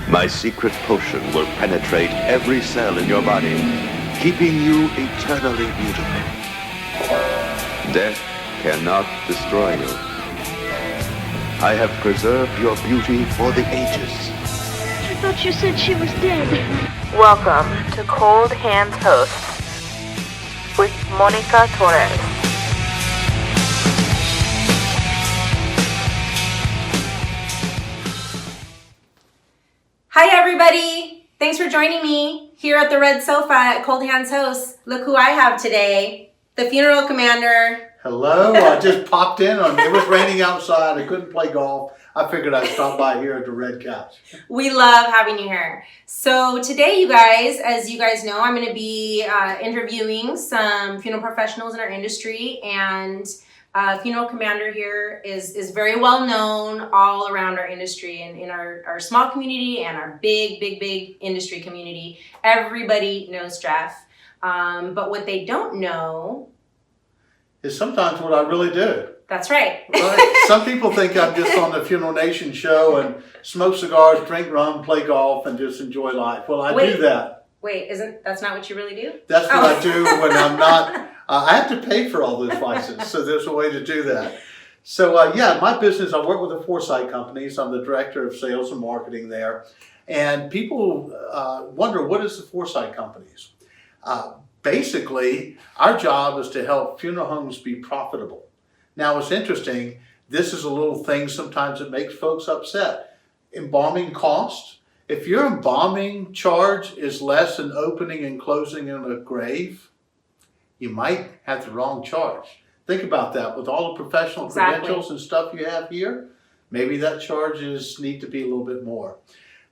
My secret potion will penetrate every cell in your body, keeping you eternally beautiful. Death cannot destroy you. I have preserved your beauty for the ages. I thought you said she was dead. Welcome to Cold Hands Hosts with Monica Torres. Hi everybody! Thanks for joining me here at the red sofa at Cold Hands Hosts. Look who I have today, the funeral commander. Hello, I just popped in. It was raining outside. I couldn't play golf. I figured I'd stop by here at the red couch. We love having you here. So today, you guys, as you guys know, I'm going to be interviewing some funeral professionals in our industry, and funeral commander here is very well known all around our industry and in our small community and our big industry community. Everybody knows Jeff, but what they don't know is sometimes what I really do. That's right. Right? Some people think I'm just on the Funeral Nation show and smoke cigars, drink rum, play golf, and just enjoy life. Well, I do that. Wait, that's not what you really do? That's what I do when I'm not. I have to pay for all those vices, so there's a way to do that. So my business, I work with the Foresight companies. I'm the director of sales and marketing there. And people wonder, what is the Foresight companies? Basically, our job is to help funeral homes be profitable. Now, it's interesting. This is a little thing sometimes that makes folks upset. Embalming cost. If your embalming charge is less than opening and closing in a grave, you might have the wrong charge. Think about that. With all the professional credentials and stuff you have here, maybe that charges need to be a little bit more.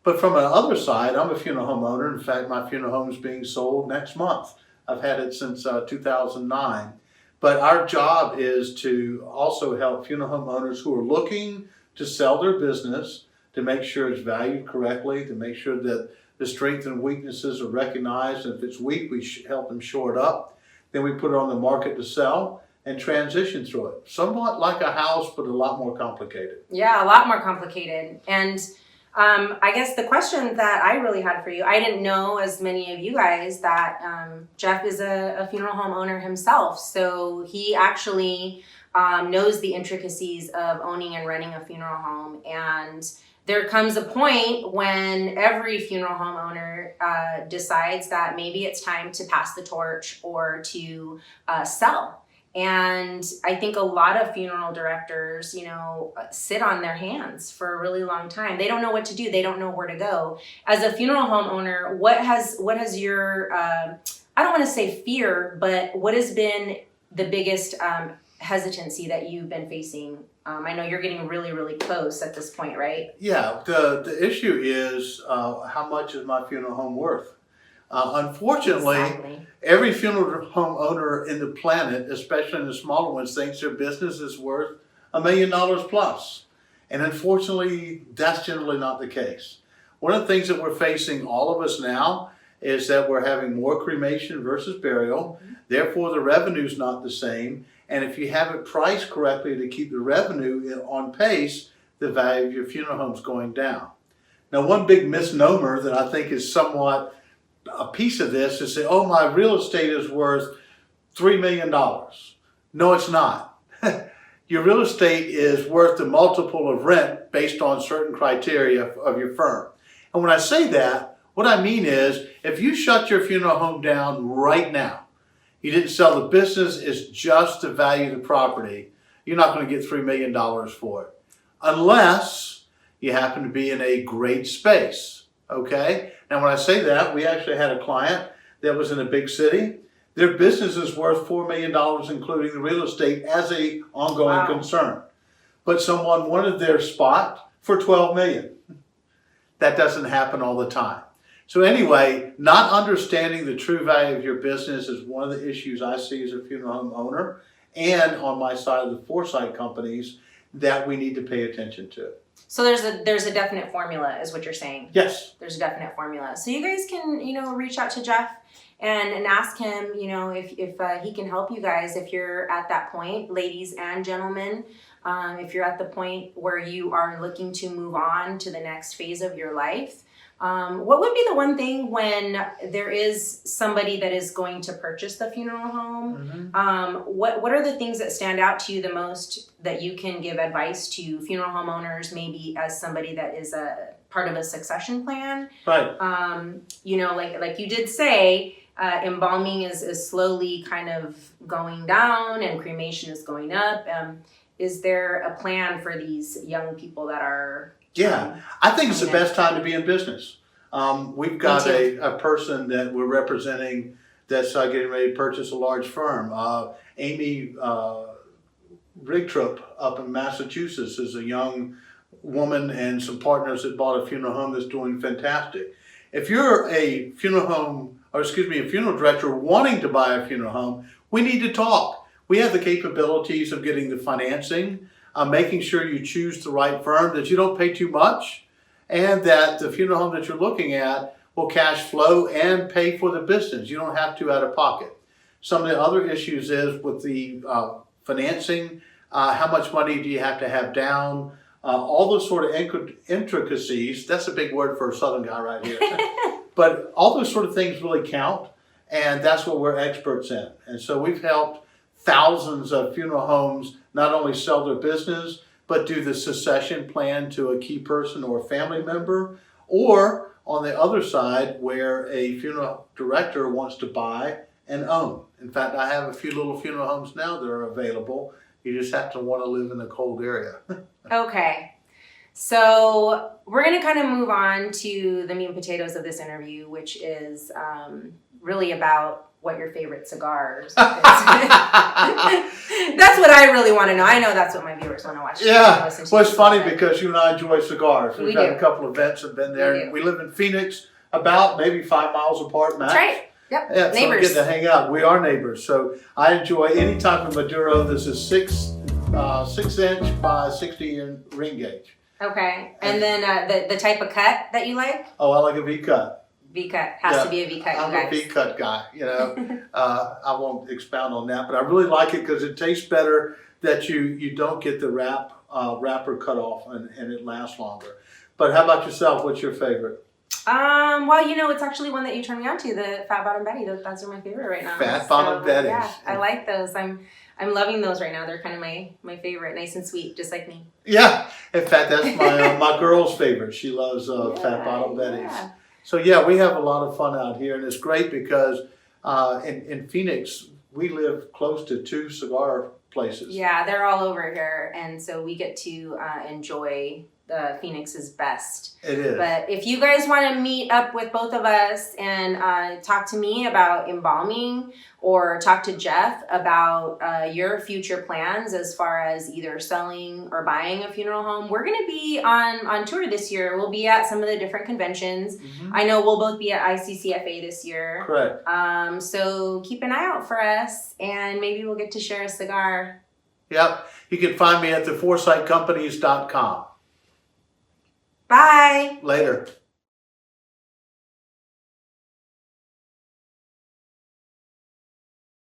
But from the other side, I'm a funeral home owner. In fact, my funeral home is being sold next month. I've had it since 2009. But our job is to also help funeral home owners who are looking to sell their business, to make sure it's valued correctly, to make sure that the strengths and weaknesses are recognized. And if it's weak, we help them shore it up. Then we put it on the market to sell and transition through it. Somewhat like a house, but a lot more complicated. Yeah, a lot more complicated. And I guess the question that I really had for you, I didn't know, as many of you guys, that Jeff is a funeral home owner himself. So he actually knows the intricacies of owning and running a funeral home. And there comes a point when every funeral home owner decides that maybe it's time to pass the torch or to sell. And I think a lot of funeral directors, sit on their hands for a really long time. They don't know what to do. They don't know where to go. As a funeral home owner, what has your, I don't want to say fear, but what has been the biggest hesitancy that you've been facing? I know you're getting really, really close at this point, right? Yeah, the issue is how much is my funeral home worth? Unfortunately, Exactly. Every funeral home owner in the planet, especially in the smaller ones, thinks their business is worth $1 million plus. And unfortunately, that's generally not the case. One of the things that we're facing, all of us now, is that we're having more cremation versus burial. Mm-hmm. Therefore, the revenue's not the same. And if you have it priced correctly to keep the revenue on pace, the value of your funeral home's going down. Now, one big misnomer that I think is somewhat a piece of this is say, oh, my real estate is worth $3 million. No, it's not. Your real estate is worth the multiple of rent based on certain criteria of your firm. And when I say that, what I mean is if you shut your funeral home down right now, you didn't sell the business, it's just the value of the property, you're not going to get $3 million for it. Unless you happen to be in a great space, okay? Now, when I say that, we actually had a client that was in a big city. Their business is worth $4 million, including the real estate, as a ongoing concern. But someone wanted their spot for $12 million. That doesn't happen all the time. So anyway, not understanding the true value of your business is one of the issues I see as a funeral home owner, and on my side of the Foresight companies, that we need to pay attention to. So there's a definite formula, is what you're saying. Yes. There's a definite formula. So you guys can, reach out to Jeff and ask him, if he can help you guys if you're at that point, ladies and gentlemen. If you're at the point where you are looking to move on to the next phase of your life, What would be the one thing when there is somebody that is going to purchase the funeral home? What are the things that stand out to you the most that you can give advice to funeral home owners, maybe as somebody that is a part of a succession plan? Right. Like you did say, embalming is slowly kind of going down and cremation is going up. Is there a plan for these young people that are... Yeah, I think it's the best time to be in business. We've got a person that we're representing that's getting ready to purchase a large firm. Amy Rigtrup up in Massachusetts is a young woman and some partners that bought a funeral home that's doing fantastic. If you're a funeral director wanting to buy a funeral home, we need to talk. We have the capabilities of getting the financing, making sure you choose the right firm, that you don't pay too much, and that the funeral home that you're looking at will cash flow and pay for the business. You don't have to out of pocket. Some of the other issues is with the financing, how much money do you have to have down, all those sort of intricacies. That's a big word for a Southern guy right here. But all those sort of things really count, and that's what we're experts in. And so we've helped thousands of funeral homes not only sell their business, but do the succession plan to a key person or a family member, or on the other side where a funeral director wants to buy and own. In fact, I have a few little funeral homes now that are available. You just have to want to live in a cold area. Okay. So we're going to kind of move on to the meat and potatoes of this interview, which is really about what your favorite cigars is. That's what I really want to know. I know that's what my viewers want to watch. Yeah. Well, it's funny because you and I enjoy cigars. We've had a couple of events have been there. We live in Phoenix, about maybe 5 miles apart max. That's right. Yep. Yeah, so neighbors. we get to hang out. We are neighbors. So I enjoy any type of Maduro. This is 6-inch by 60 ring gauge. Okay. And then the type of cut that you like? Oh, I like a V-cut. V-cut. Has to be a V-cut, I'm a V-cut guy, you know. I won't expound on that, but I really like it because it tastes better that you don't get the wrapper cut off and it lasts longer. But how about yourself? What's your favorite? Well, it's actually one that you turned me on to, the Fat Bottom Betty. Those are my favorite right now. Fat Bottom Betties. Yeah, I like those. I'm loving those right now. They're kind of my favorite, nice and sweet, just like me. Yeah, in fact, that's my girl's favorite. She loves Fat Bottom Betties. Yeah. So yeah, we have a lot of fun out here, and it's great because in Phoenix we live close to 2 cigar places. Yeah, they're all over here, and so we get to enjoy Phoenix's best. It is. But if you guys want to meet up with both of us and talk to me about embalming, or talk to Jeff about your future plans as far as either selling or buying a funeral home, we're going to be on tour this year. We'll be at some of the different conventions. Mm-hmm. I know we'll both be at ICCFA this year. Correct. So keep an eye out for us, and maybe we'll get to share a cigar. Yep. You can find me at theforesightcompanies.com. Bye. Later.